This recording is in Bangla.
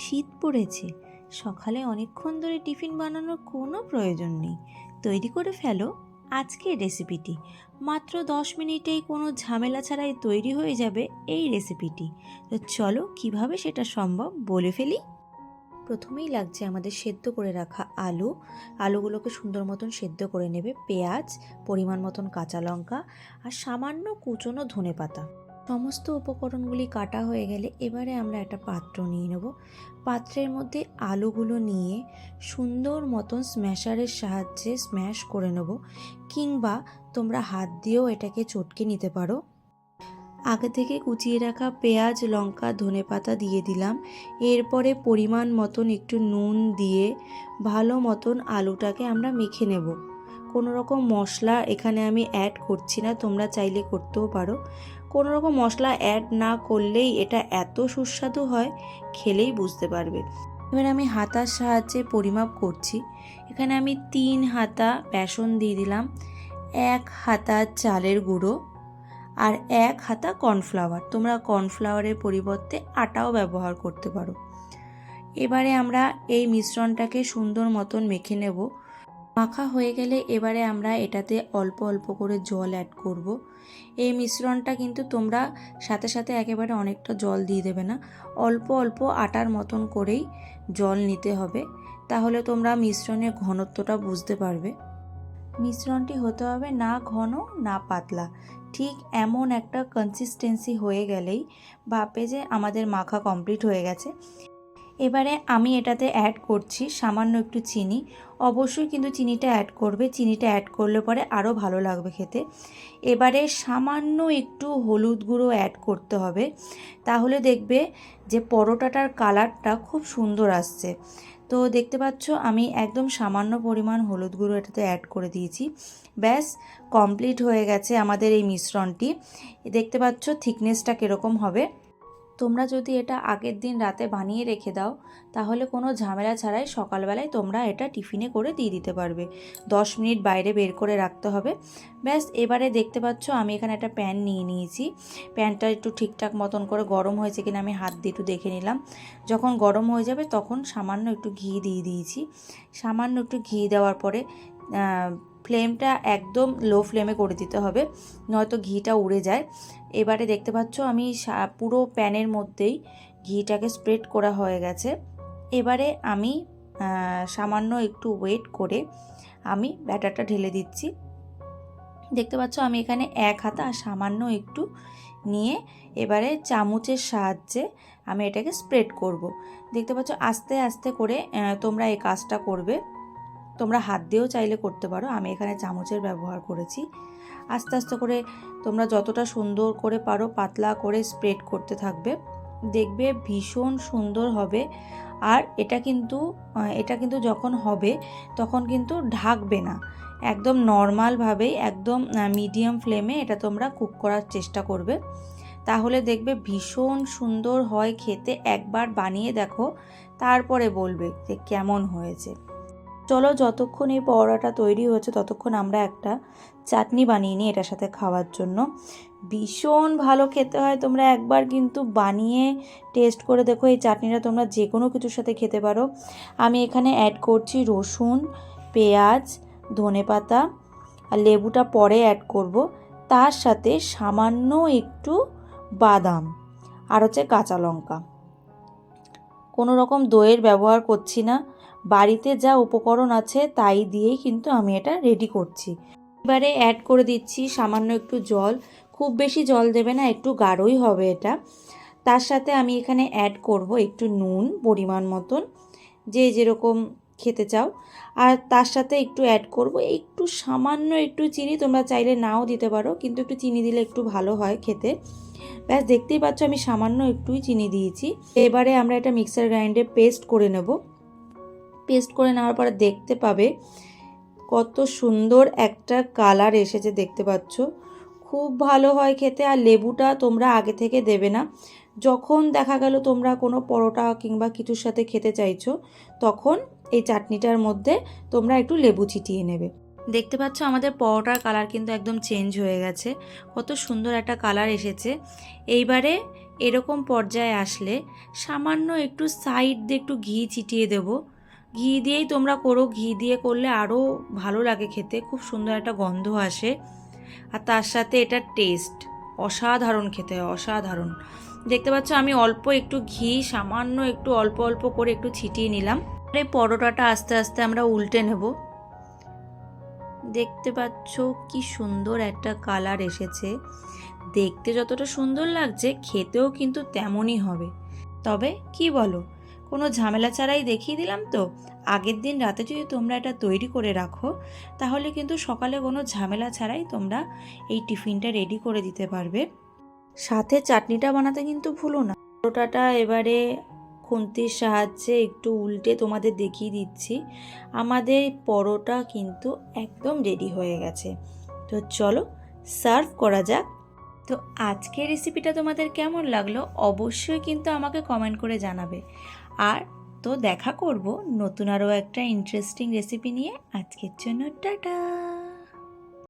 শীত পড়েছে, সকালে অনেকক্ষণ ধরে টিফিন বানানোর কোনো প্রয়োজন নেই। তৈরি করে ফেলো আজকের রেসিপিটি। মাত্র 10 মিনিটেই কোনো ঝামেলা ছাড়াই তৈরি হয়ে যাবে এই রেসিপিটি। তো চলো কিভাবে সেটা সম্ভব বলে ফেলি। প্রথমেই লাগছে আমাদের সেদ্ধ করে রাখা আলুগুলোকে সুন্দর মতন সেদ্ধ করে নেবে, পেঁয়াজ, পরিমাণ মতন কাঁচা লঙ্কা আর সামান্য কুচনো ধনেপাতা। সমস্ত উপকরণগুলি কাটা হয়ে গেলে এবারে আমরা একটা পাত্র নিয়ে নেব। পাত্রের মধ্যে আলুগুলো নিয়ে সুন্দর মতন স্ম্যাশারের সাহায্যে স্ম্যাশ করে নেব, কিংবা তোমরা হাত দিয়েও এটাকে চটকে নিতে পারো। আগে থেকে কুচিয়ে রাখা পেঁয়াজ, লঙ্কা, ধনেপাতা দিয়ে দিলাম। এরপরে পরিমাণ মতন একটু নুন দিয়ে ভালো মতন আলুটাকে আমরা মেখে নেব। কোনো রকম মশলা এখানে আমি অ্যাড করছি না, তোমরা চাইলে করতেও পারো। কোনো রকম মশলা অ্যাড না করলেই এটা এত সুস্বাদু হয়, খেলেই বুঝতে পারবে। এবার আমি হাতার সাহায্যে পরিমাপ করছি। এখানে আমি 3 হাতা বেসন দিয়ে দিলাম, 1 হাতা চালের গুঁড়ো আর 1 হাতা কর্নফ্লাওয়ার। তোমরা কর্নফ্লাওয়ারের পরিবর্তে আটাও ব্যবহার করতে পারো। এবারে আমরা এই মিশ্রণটাকে সুন্দর মতন মেখে নেব। মাখা হয়ে গেলে এবারে আমরা এটাতে অল্প অল্প করে জল অ্যাড করব। এই মিশ্রণটা কিন্তু তোমরা সাথে সাথে একেবারে অনেকটা জল দিয়ে দেবে না, অল্প অল্প আটার মতন করেই জল নিতে হবে, তাহলে তোমরা মিশ্রণের ঘনত্বটা বুঝতে পারবে। মিশ্রণটি হতে হবে না ঘন না পাতলা, ঠিক এমন একটা কনসিস্টেন্সি হয়ে গেলেই ভাববে যে আমাদের মাখা কমপ্লিট হয়ে গেছে। এবারে আমি এটাতে অ্যাড করছি সামান্য একটু চিনি। অবশ্যই কিন্তু চিনিটা অ্যাড করবে, চিনিটা অ্যাড করলে পরে আরও ভালো লাগবে খেতে। এবারে সামান্য একটু হলুদ গুঁড়ো অ্যাড করতে হবে, তাহলে দেখবে যে পরোটাটার কালারটা খুব সুন্দর আসছে। তো দেখতে পাচ্ছ আমি একদম সামান্য পরিমাণ হলুদ গুঁড়ো এটাতে অ্যাড করে দিয়েছি। ব্যাস কমপ্লিট হয়ে গেছে আমাদের এই মিশ্রণটি। দেখতে পাচ্ছ থিকনেসটা কীরকম হবে। তোমরা যদি এটা আগের দিন রাতে বানিয়ে রেখে দাও, তাহলে কোনো ঝামেলা ছাড়াই সকালবেলায় তোমরা এটা টিফিনে করে দিয়ে দিতে পারবে। 10 মিনিট বাইরে বের করে রাখতে হবে। ব্যাস এবারে দেখতে পাচ্ছ আমি এখানে একটা প্যান নিয়ে নিয়েছি। প্যানটা একটু ঠিকঠাক মতন করে গরম হয়েছে কিনা আমি হাত দিয়ে একটু দেখে নিলাম। যখন গরম হয়ে যাবে তখন সামান্য একটু ঘি দিয়ে দিয়েছি। সামান্য একটু ঘি দেওয়ার পরে ফ্লেমটা একদম লো ফ্লেমে করে দিতে হবে, নয়তো ঘিটা উড়ে যায়। এবারে দেখতে পাচ্ছ আমি পুরো প্যানের মধ্যেই ঘিটাকে স্প্রেড করা হয়ে গেছে। এবারে আমি সামান্য একটু ওয়েট করে আমি ব্যাটারটা ঢেলে দিচ্ছি। দেখতে পাচ্ছ আমি এখানে 1 হাতা আর সামান্য একটু নিয়ে এবারে চামচের সাহায্যে আমি এটাকে স্প্রেড করব। দেখতে পাচ্ছ আস্তে আস্তে করে তোমরা এই কাজটা করবে। তোমরা হাত দিয়েও চাইলে করতে পারো, আমি এখানে চামচের ব্যবহার করেছি। আস্তে আস্তে করে তোমরা যতটা সুন্দর করে পারো পাতলা করে স্প্রেড করতে থাকবে, দেখবে ভীষণ সুন্দর হবে। আর এটা কিন্তু যখন হবে তখন কিন্তু ঢাকবে না, একদম নর্মালভাবেই একদম মিডিয়াম ফ্লেমে এটা তোমরা কুক করার চেষ্টা করবে, তাহলে দেখবে ভীষণ সুন্দর হয় খেতে। একবার বানিয়ে দেখো, তারপরে বলবে যে কেমন হয়েছে। চলো যতক্ষণ এই পরোটাটা তৈরি হচ্ছে ততক্ষণ আমরা একটা চাটনি বানিয়ে নিই এটার সাথে খাওয়ার জন্য। ভীষণ ভালো খেতে হয়, তোমরা একবার কিন্তু বানিয়ে টেস্ট করে দেখো। এই চাটনিটা তোমরা যে কোনো কিছুর সাথে খেতে পারো। আমি এখানে অ্যাড করছি রসুন, পেঁয়াজ, ধনেপাতা আর লেবুটা পরে অ্যাড করব, তার সাথে সামান্য একটু বাদাম আর হচ্ছে কাঁচা লঙ্কা। কোনো রকম দইয়ের ব্যবহার করছি না, বাড়িতে যা উপকরণ আছে তাই দিয়েই কিন্তু আমি এটা রেডি করছি। এবারে অ্যাড করে দিচ্ছি সামান্য একটু জল, খুব বেশি জল দেবে না, একটু গাঢ়ই হবে এটা। তার সাথে আমি এখানে অ্যাড করব একটু নুন পরিমাণ মতন, যে যেরকম খেতে চাও। আর তার সাথে একটু অ্যাড করব একটু সামান্য একটু চিনি, তোমরা চাইলে নাও দিতে পারো, কিন্তু একটু চিনি দিলে একটু ভালো হয় খেতে। ব্যাস দেখতেই পাচ্ছ আমি সামান্য একটুই চিনি দিয়েছি। এবারে আমরা এটা মিক্সার গ্রাইন্ডে পেস্ট করে নেব। পেস্ট করে নেওয়ার পরে দেখতে পাবে কত সুন্দর একটা কালার এসেছে, দেখতে পাচ্ছ খুব ভালো হয় খেতে। আর লেবুটা তোমরা আগে থেকে দেবে না, যখন দেখা গেল তোমরা কোনো পরোটা কিংবা কিছুর সাথে খেতে চাইছো তখন এই চাটনিটার মধ্যে তোমরা একটু লেবু ছিটিয়ে নেবে। দেখতে পাচ্ছ আমাদের পরোটার কালার কিন্তু একদম চেঞ্জ হয়ে গেছে, কত সুন্দর একটা কালার এসেছে। এইবারে এরকম পর্যায়ে আসলে সামান্য একটু সাইড দিয়ে একটু ঘি ছিটিয়ে দেবো। ঘি দিয়েই তোমরা করো, ঘি দিয়ে করলে আরও ভালো লাগে খেতে, খুব সুন্দর একটা গন্ধ আসে। আর তার সাথে এটা টেস্ট অসাধারণ খেতে হয়, অসাধারণ। দেখতে পাচ্ছ আমি অল্প একটু ঘি সামান্য একটু অল্প অল্প করে একটু ছিটিয়ে নিলাম। এই পরোটাটা আস্তে আস্তে আমরা উল্টে নেব। দেখতে পাচ্ছ কি সুন্দর একটা কালার এসেছে, দেখতে যতটা সুন্দর লাগছে খেতেও কিন্তু তেমনই হবে। তবে কি বলো, কোনো ঝামেলা ছাড়াই দেখিয়ে দিলাম তো। আগের দিন রাতে যদি তোমরা এটা তৈরি করে রাখো তাহলে কিন্তু সকালে কোনো ঝামেলা ছাড়াই তোমরা এই টিফিনটা রেডি করে দিতে পারবে। সাথে চাটনিটা বানাতে কিন্তু ভুলো না। পরোটাটা এবারে খুন্তির সাহায্যে একটু উল্টে তোমাদের দেখিয়ে দিচ্ছি। আমাদের পরোটা কিন্তু একদম রেডি হয়ে গেছে। তো চলো সার্ভ করা যাক। তো আজকের রেসিপিটা তোমাদের কেমন লাগলো অবশ্যই কিন্তু আমাকে কমেন্ট করে জানাবে। আর তো দেখা করব নতুন আরও একটা ইন্টারেস্টিং রেসিপি নিয়ে। আজকের জন্য টাটা।